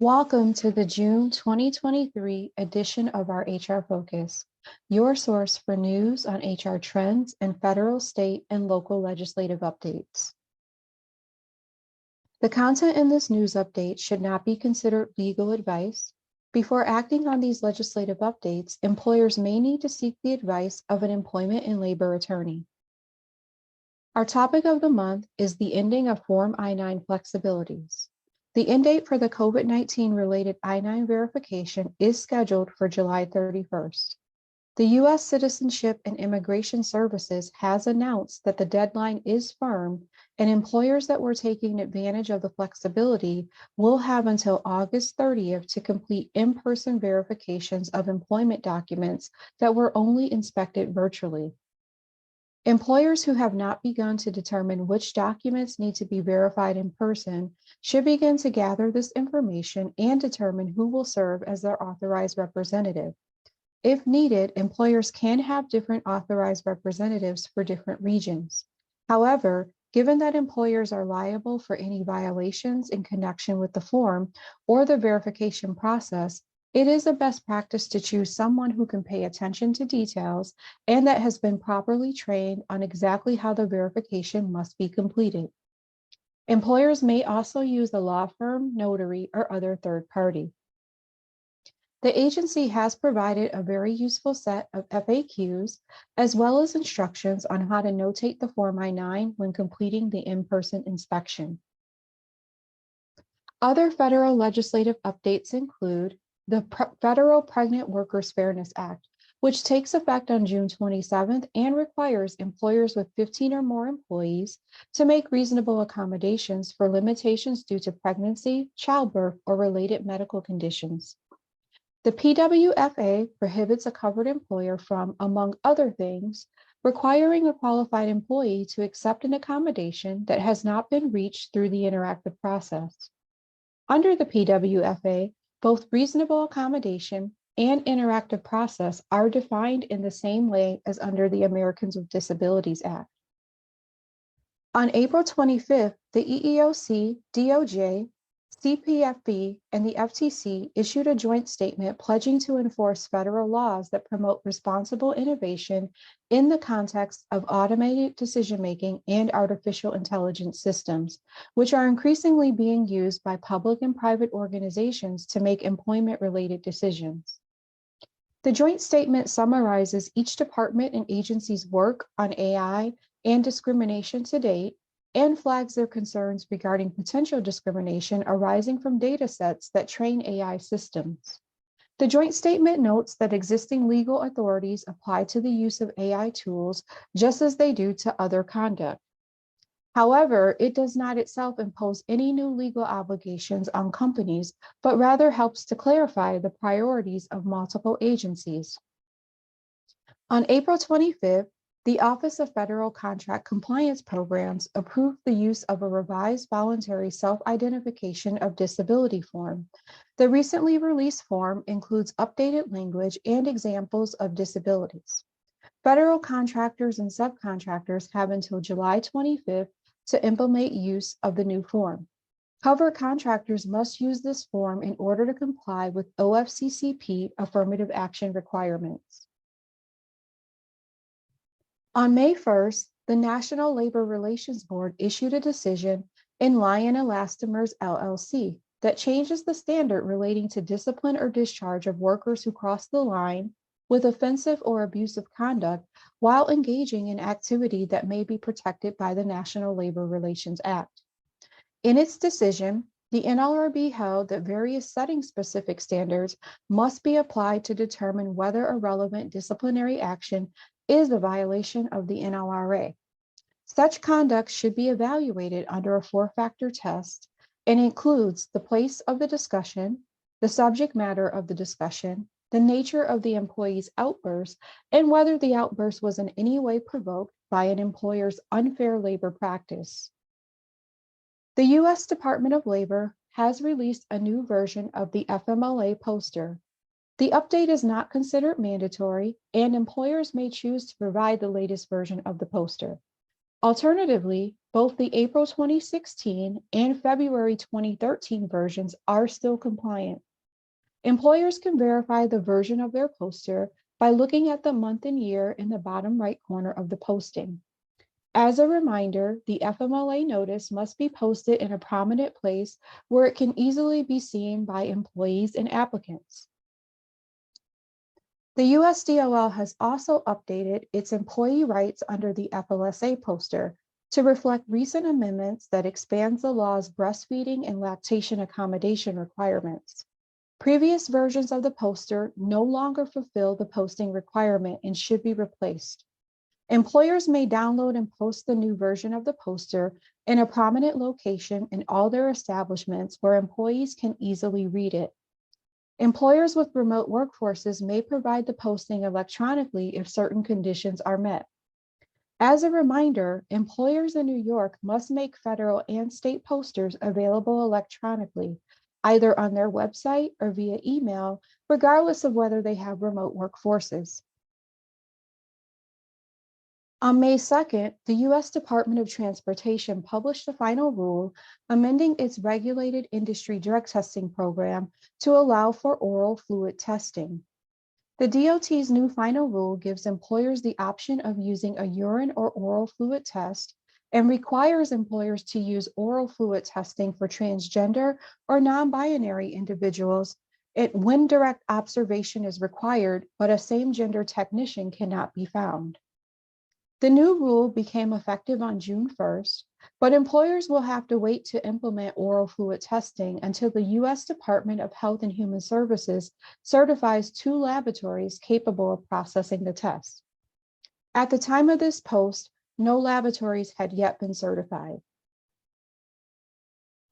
Welcome to the June 2023 edition of our HR Focus, your source for news on HR trends and federal, state, and local legislative updates. The content in this news update should not be considered legal advice. Before acting on these legislative updates, employers may need to seek the advice of an employment and labor attorney. Our topic of the month is the ending of Form I-9 flexibilities. The end date for the COVID-19 related I-9 verification is scheduled for July 31st. The U.S. Citizenship and Immigration Services has announced that the deadline is firm, and employers that were taking advantage of the flexibility will have until August 30th to complete in-person verifications of employment documents that were only inspected virtually. Employers who have not begun to determine which documents need to be verified in person should begin to gather this information and determine who will serve as their authorized representative. If needed, employers can have different authorized representatives for different regions. However, given that employers are liable for any violations in connection with the form or the verification process, it is a best practice to choose someone who can pay attention to details and that has been properly trained on exactly how the verification must be completed. Employers may also use a law firm, notary, or other third party. The agency has provided a very useful set of FAQs, as well as instructions on how to notate the Form I-9 when completing the in-person inspection. Other federal legislative updates include the Federal Pregnant Workers Fairness Act, which takes effect on June 27th and requires employers with 15 or more employees to make reasonable accommodations for limitations due to pregnancy, childbirth, or related medical conditions. The PWFA prohibits a covered employer from, among other things, requiring a qualified employee to accept an accommodation that has not been reached through the interactive process. Under the PWFA, both reasonable accommodation and interactive process are defined in the same way as under the Americans with Disabilities Act. On April 25th, the EEOC, DOJ, CPFB, and the FTC issued a joint statement pledging to enforce federal laws that promote responsible innovation in the context of automated decision-making and artificial intelligence systems, which are increasingly being used by public and private organizations to make employment-related decisions. The joint statement summarizes each department and agency's work on AI and discrimination to date, and flags their concerns regarding potential discrimination arising from data sets that train AI systems. The joint statement notes that existing legal authorities apply to the use of AI tools just as they do to other conduct. However, it does not itself impose any new legal obligations on companies, but rather helps to clarify the priorities of multiple agencies. On April 25th, the Office of Federal Contract Compliance Programs approved the use of a revised voluntary self-identification of disability form. The recently released form includes updated language and examples of disabilities. Federal contractors and subcontractors have until July 25th to implement use of the new form. Covered contractors must use this form in order to comply with OFCCP affirmative action requirements. On May 1st, the National Labor Relations Board issued a decision in Lyon Elastomers LLC that changes the standard relating to discipline or discharge of workers who cross the line with offensive or abusive conduct while engaging in activity that may be protected by the National Labor Relations Act. In its decision, the NLRB held that various setting-specific standards must be applied to determine whether a relevant disciplinary action is a violation of the NLRA. Such conduct should be evaluated under a four-factor test and includes the place of the discussion, the subject matter of the discussion, the nature of the employee's outburst, and whether the outburst was in any way provoked by an employer's unfair labor practice. The U.S. Department of Labor has released a new version of the FMLA poster. The update is not considered mandatory, and employers may choose to provide the latest version of the poster. Alternatively, both the April 2016 and February 2013 versions are still compliant. Employers can verify the version of their poster by looking at the month and year in the bottom right corner of the posting. As a reminder, the FMLA notice must be posted in a prominent place where it can easily be seen by employees and applicants. The USDOL has also updated its employee rights under the FLSA poster to reflect recent amendments that expands the law's breastfeeding and lactation accommodation requirements. Previous versions of the poster no longer fulfill the posting requirement and should be replaced. Employers may download and post the new version of the poster in a prominent location in all their establishments where employees can easily read it. Employers with remote workforces may provide the posting electronically if certain conditions are met. As a reminder, employers in New York must make federal and state posters available electronically, either on their website or via email, regardless of whether they have remote workforces. On May 2nd, the U.S. Department of Transportation published a final rule amending its regulated industry drug testing program to allow for oral fluid testing. The DOT's new final rule gives employers the option of using a urine or oral fluid test and requires employers to use oral fluid testing for transgender or non-binary individuals when direct observation is required, but a same-gender technician cannot be found. The new rule became effective on June 1st, but employers will have to wait to implement oral fluid testing until the U.S. Department of Health and Human Services certifies 2 laboratories capable of processing the test. At the time of this post, no laboratories had yet been certified.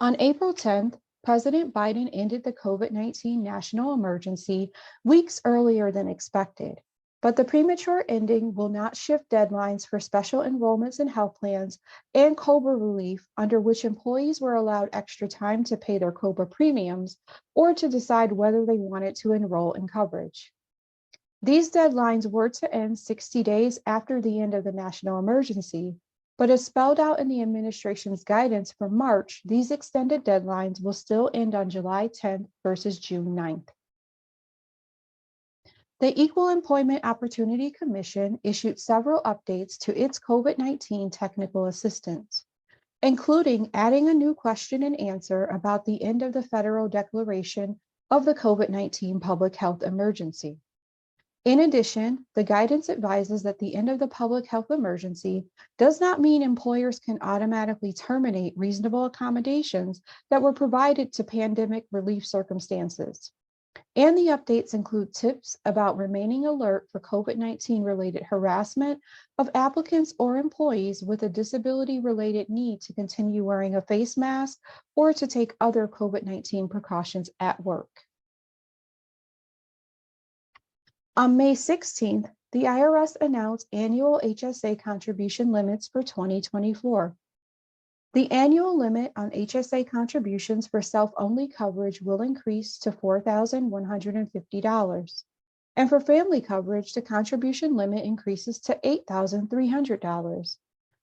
On April 10th, President Biden ended the COVID-19 national emergency weeks earlier than expected. But the premature ending will not shift deadlines for special enrollments in health plans and COBRA relief, under which employees were allowed extra time to pay their COBRA premiums or to decide whether they wanted to enroll in coverage. These deadlines were to end 60 days after the end of the national emergency, but as spelled out in the administration's guidance for March, these extended deadlines will still end on July 10th versus June 9th. The Equal Employment Opportunity Commission issued several updates to its COVID-19 technical assistance, including adding a new question and answer about the end of the federal declaration of the COVID-19 public health emergency. In addition, the guidance advises that the end of the public health emergency does not mean employers can automatically terminate reasonable accommodations that were provided to pandemic relief circumstances. And the updates include tips about remaining alert for COVID-19 related harassment of applicants or employees with a disability related need to continue wearing a face mask or to take other COVID-19 precautions at work. On May 16th, the IRS announced annual HSA contribution limits for 2024. The annual limit on HSA contributions for self-only coverage will increase to $4,150. And for family coverage, the contribution limit increases to $8,300.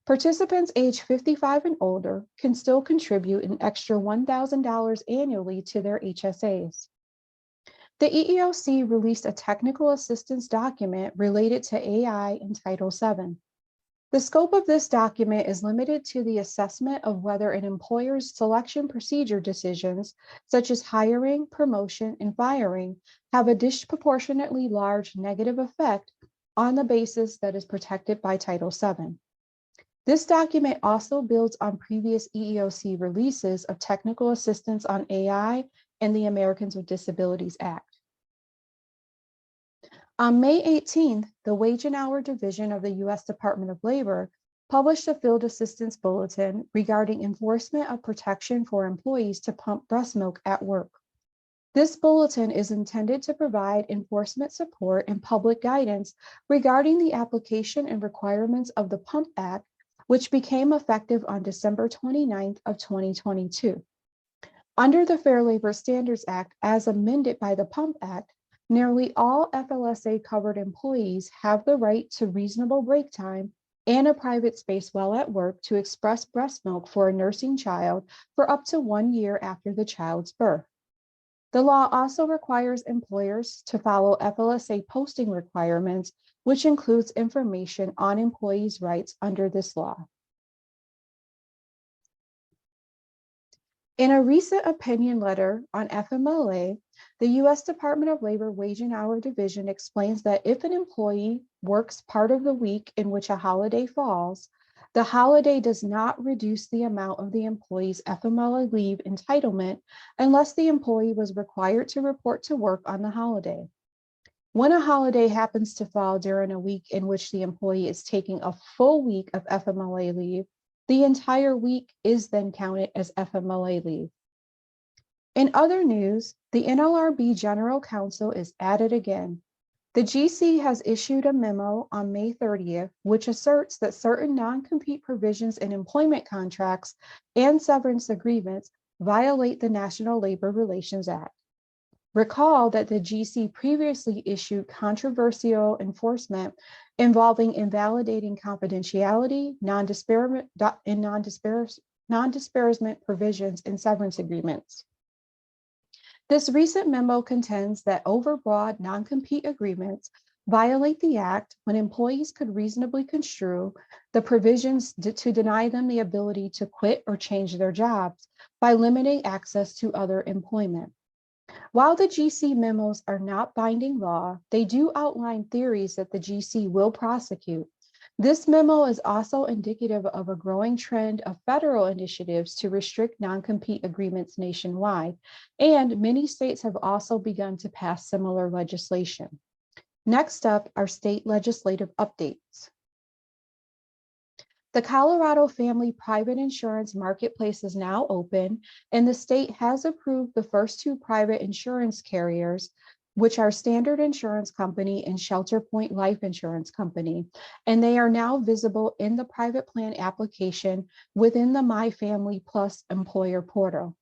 Participants age 55 and older can still contribute an extra $1,000 annually to their HSAs. The EEOC released a technical assistance document related to AI in Title VII. The scope of this document is limited to the assessment of whether an employer's selection procedure decisions, such as hiring, promotion, and firing, have a disproportionately large negative effect on the basis that is protected by Title VII. This document also builds on previous EEOC releases of technical assistance on AI and the Americans with Disabilities Act. On May 18th, the Wage and Hour Division of the U.S. Department of Labor published a field assistance bulletin regarding enforcement of protection for employees to pump breast milk at work. This bulletin is intended to provide enforcement support and public guidance regarding the application and requirements of the PUMP Act, which became effective on December 29th of 2022. Under the Fair Labor Standards Act, as amended by the PUMP Act, nearly all FLSA covered employees have the right to reasonable break time and a private space while at work to express breast milk for a nursing child for up to 1 year after the child's birth. The law also requires employers to follow FLSA posting requirements, which includes information on employees' rights under this law. In a recent opinion letter on FMLA, the U.S. Department of Labor Wage and Hour Division explains that if an employee works part of the week in which a holiday falls, the holiday does not reduce the amount of the employee's FMLA leave entitlement unless the employee was required to report to work on the holiday. When a holiday happens to fall during a week in which the employee is taking a full week of FMLA leave, the entire week is then counted as FMLA leave. In other news, the NLRB General Counsel is at it again. The GC has issued a memo on May 30th, which asserts that certain non-compete provisions in employment contracts and severance agreements violate the National Labor Relations Act. Recall that the GC previously issued controversial enforcement involving invalidating confidentiality, non-disparagement provisions in severance agreements. This recent memo contends that overbroad non-compete agreements violate the Act when employees could reasonably construe the provisions to deny them the ability to quit or change their jobs by limiting access to other employment. While the GC memos are not binding law, they do outline theories that the GC will prosecute. This memo is also indicative of a growing trend of federal initiatives to restrict non-compete agreements nationwide, and many states have also begun to pass similar legislation. Next up are state legislative updates. The Colorado Family Private Insurance Marketplace is now open, and the state has approved the first two private insurance carriers, which are Standard Insurance Company and Shelter Point Life Insurance Company, and they are now visible in the private plan application within the My Family Plus employer portal.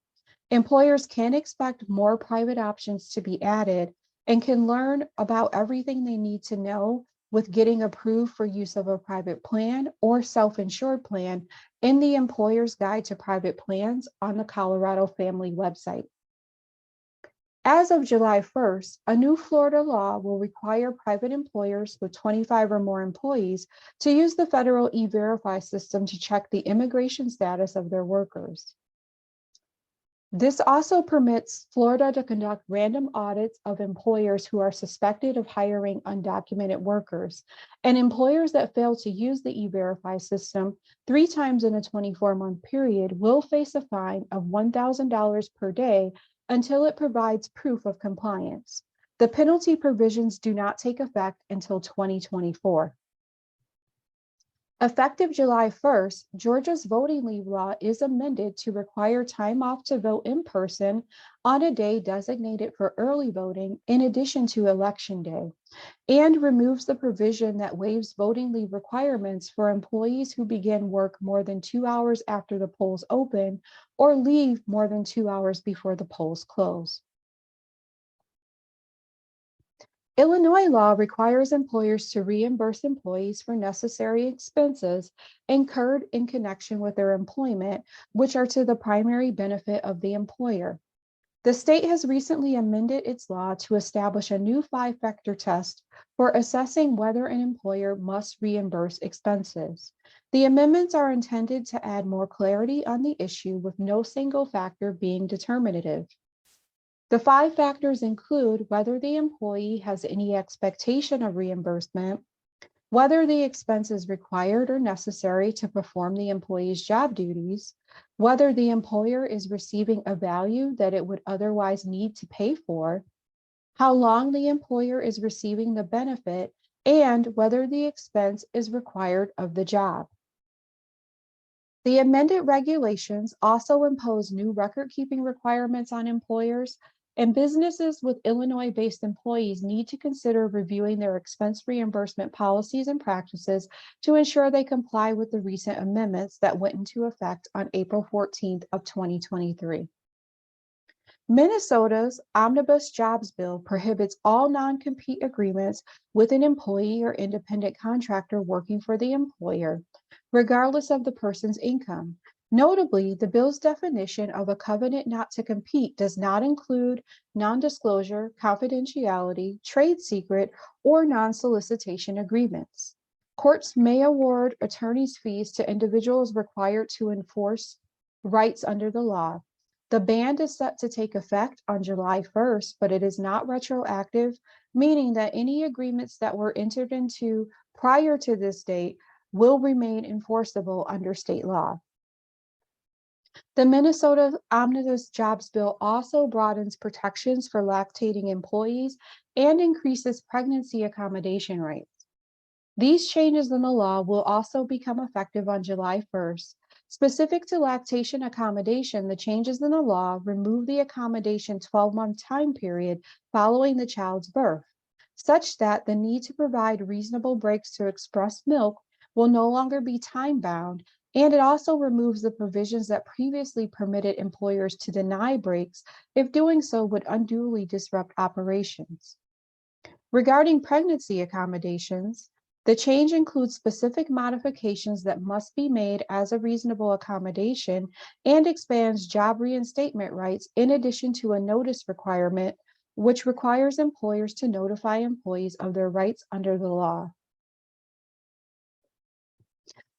Employers can expect more private options to be added and can learn about everything they need to know with getting approved for use of a private plan or self-insured plan in the Employer's Guide to Private Plans on the Colorado Family website. As of July 1st, a new Florida law will require private employers with 25 or more employees to use the federal E-Verify system to check the immigration status of their workers. This also permits Florida to conduct random audits of employers who are suspected of hiring undocumented workers, and employers that fail to use the E-Verify system 3 times in a 24-month period will face a fine of $1,000 per day until it provides proof of compliance. The penalty provisions do not take effect until 2024. Effective July 1st, Georgia's voting leave law is amended to require time off to vote in person on a day designated for early voting in addition to Election Day, and removes the provision that waives voting leave requirements for employees who begin work more than 2 hours after the polls open or leave more than 2 hours before the polls close. Illinois law requires employers to reimburse employees for necessary expenses incurred in connection with their employment, which are to the primary benefit of the employer. The state has recently amended its law to establish a new 5-factor test for assessing whether an employer must reimburse expenses. The amendments are intended to add more clarity on the issue with no single factor being determinative. The 5 factors include whether the employee has any expectation of reimbursement, whether the expense is required or necessary to perform the employee's job duties, whether the employer is receiving a value that it would otherwise need to pay for, how long the employer is receiving the benefit, and whether the expense is required of the job. The amended regulations also impose new record-keeping requirements on employers, and businesses with Illinois-based employees need to consider reviewing their expense reimbursement policies and practices to ensure they comply with the recent amendments that went into effect on April 14th of 2023. Minnesota's Omnibus Jobs Bill prohibits all non-compete agreements with an employee or independent contractor working for the employer, regardless of the person's income. Notably, the bill's definition of a covenant not to compete does not include non-disclosure, confidentiality, trade secret, or non-solicitation agreements. Courts may award attorney's fees to individuals required to enforce rights under the law. The ban is set to take effect on July 1st, but it is not retroactive, meaning that any agreements that were entered into prior to this date will remain enforceable under state law. The Minnesota Omnibus Jobs Bill also broadens protections for lactating employees and increases pregnancy accommodation rates. These changes in the law will also become effective on July 1st. Specific to lactation accommodation, the changes in the law remove the accommodation 12-month time period following the child's birth, such that the need to provide reasonable breaks to express milk will no longer be time-bound, and it also removes the provisions that previously permitted employers to deny breaks if doing so would unduly disrupt operations. Regarding pregnancy accommodations, the change includes specific modifications that must be made as a reasonable accommodation and expands job reinstatement rights in addition to a notice requirement, which requires employers to notify employees of their rights under the law.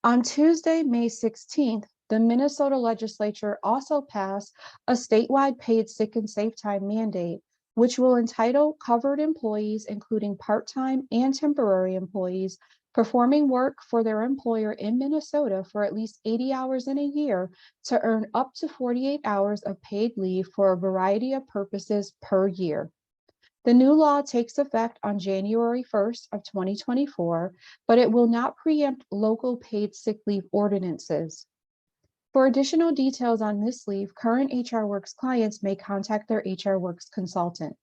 On Tuesday, May 16th, the Minnesota legislature also passed a statewide paid sick and safe time mandate, which will entitle covered employees, including part-time and temporary employees, performing work for their employer in Minnesota for at least 80 hours in a year to earn up to 48 hours of paid leave for a variety of purposes per year. The new law takes effect on January 1st of 2024, but it will not preempt local paid sick leave ordinances. For additional details on this leave, current HR Works clients may contact their HR Works consultant.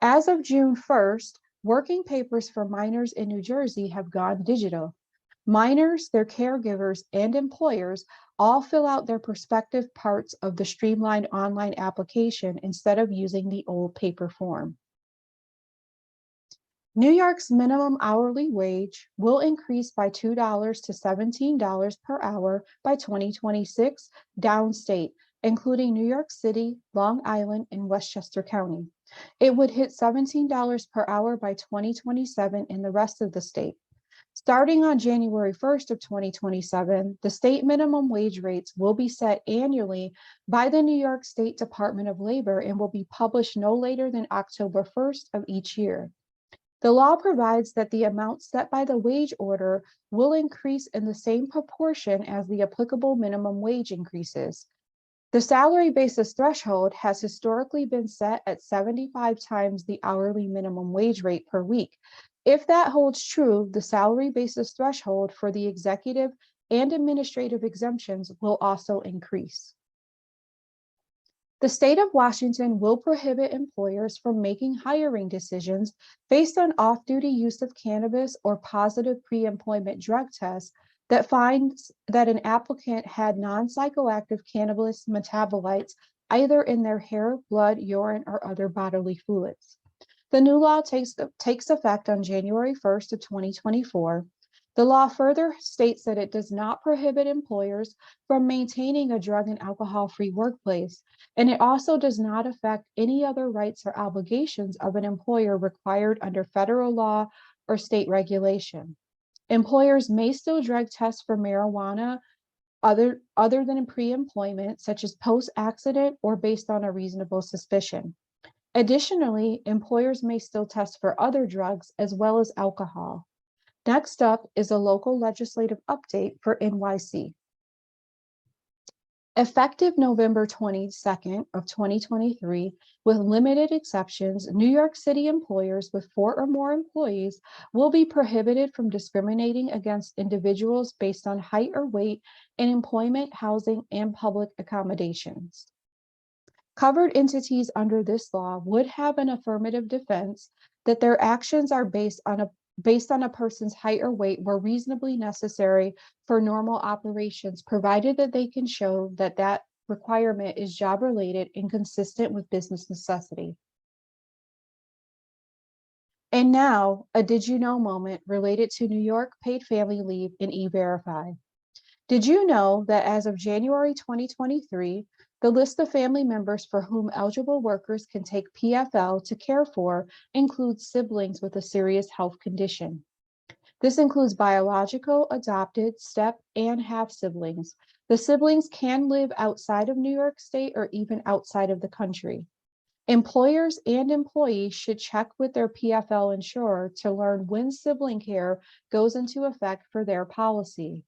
As of June 1st, working papers for minors in New Jersey have gone digital. Minors, their caregivers, and employers all fill out their prospective parts of the streamlined online application instead of using the old paper form. New York's minimum hourly wage will increase by $2 to $17 per hour by 2026 downstate, including New York City, Long Island, and Westchester County. It would hit $17 per hour by 2027 in the rest of the state. Starting on January 1st of 2027, the state minimum wage rates will be set annually by the New York State Department of Labor and will be published no later than October 1st of each year. The law provides that the amount set by the wage order will increase in the same proportion as the applicable minimum wage increases. The salary basis threshold has historically been set at 75 times the hourly minimum wage rate per week. If that holds true, the salary basis threshold for the executive and administrative exemptions will also increase. The state of Washington will prohibit employers from making hiring decisions based on off-duty use of cannabis or positive pre-employment drug tests that finds that an applicant had non-psychoactive cannabis metabolites either in their hair, blood, urine, or other bodily fluids. The new law takes effect on January 1st of 2024. The law further states that it does not prohibit employers from maintaining a drug and alcohol-free workplace, and it also does not affect any other rights or obligations of an employer required under federal law or state regulation. Employers may still drug test for marijuana other than in pre-employment, such as post-accident or based on a reasonable suspicion. Additionally, employers may still test for other drugs as well as alcohol. Next up is a local legislative update for NYC. Effective November 22nd of 2023, with limited exceptions, New York City employers with 4 or more employees will be prohibited from discriminating against individuals based on height or weight in employment, housing, and public accommodations. Covered entities under this law would have an affirmative defense that their actions are based on a person's height or weight were reasonably necessary for normal operations, provided that they can show that requirement is job-related and consistent with business necessity. And now, a did you know moment related to New York paid family leave and E-Verify. Did you know that as of January 2023, the list of family members for whom eligible workers can take PFL to care for includes siblings with a serious health condition? This includes biological, adopted, step, and half siblings. The siblings can live outside of New York State or even outside of the country. Employers and employees should check with their PFL insurer to learn when sibling care goes into effect for their policy.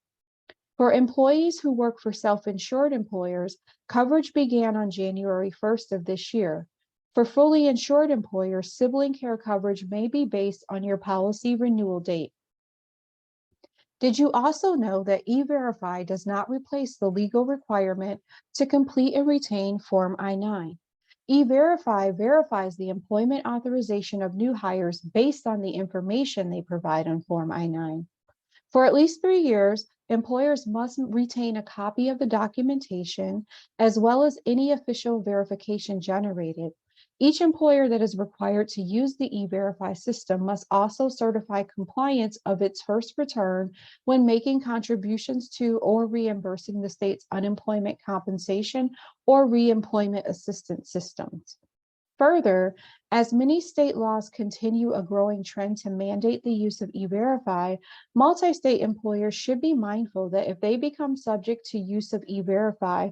For employees who work for self-insured employers, coverage began on January 1st of this year. For fully insured employers, sibling care coverage may be based on your policy renewal date. Did you also know that E-Verify does not replace the legal requirement to complete and retain Form I-9? E-Verify verifies the employment authorization of new hires based on the information they provide on Form I-9. For at least 3 years, employers must retain a copy of the documentation as well as any official verification generated. Each employer that is required to use the E-Verify system must also certify compliance of its first return when making contributions to or reimbursing the state's unemployment compensation or reemployment assistance systems. Further, as many state laws continue a growing trend to mandate the use of E-Verify, multi-state employers should be mindful that if they become subject to use of E-Verify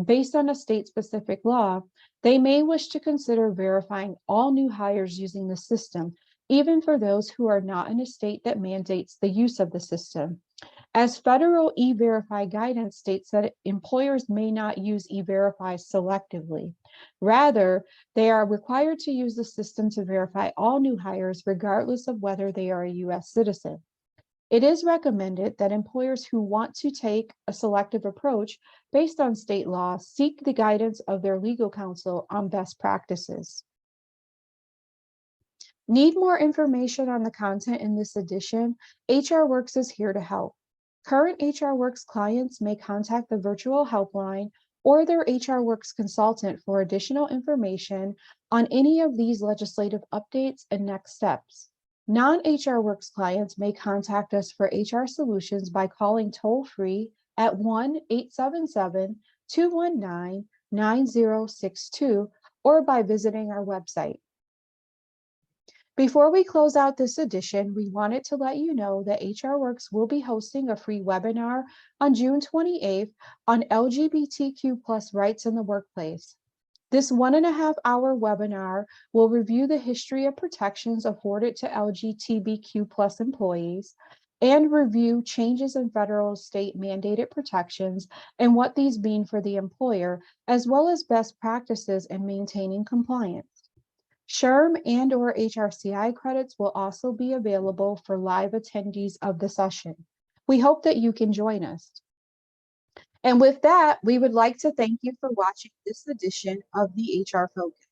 based on a state-specific law, they may wish to consider verifying all new hires using the system, even for those who are not in a state that mandates the use of the system. As federal E-Verify guidance states that employers may not use E-Verify selectively. Rather, they are required to use the system to verify all new hires regardless of whether they are a U.S. citizen. It is recommended that employers who want to take a selective approach based on state law seek the guidance of their legal counsel on best practices. Need more information on the content in this edition? HR Works is here to help. Current HR Works clients may contact the virtual helpline or their HR Works consultant for additional information on any of these legislative updates and next steps. Non-HR Works clients may contact us for HR solutions by calling toll-free at 1-877-219-9062 or by visiting our website. Before we close out this edition, we wanted to let you know that HR Works will be hosting a free webinar on June 28th on LGBTQ+ rights in the workplace. This 1.5-hour webinar will review the history of protections afforded to LGBTQ+ employees and review changes in federal state mandated protections and what these mean for the employer, as well as best practices in maintaining compliance. SHRM and/or HRCI credits will also be available for live attendees of the session. We hope that you can join us. And with that, we would like to thank you for watching this edition of the HR Focus.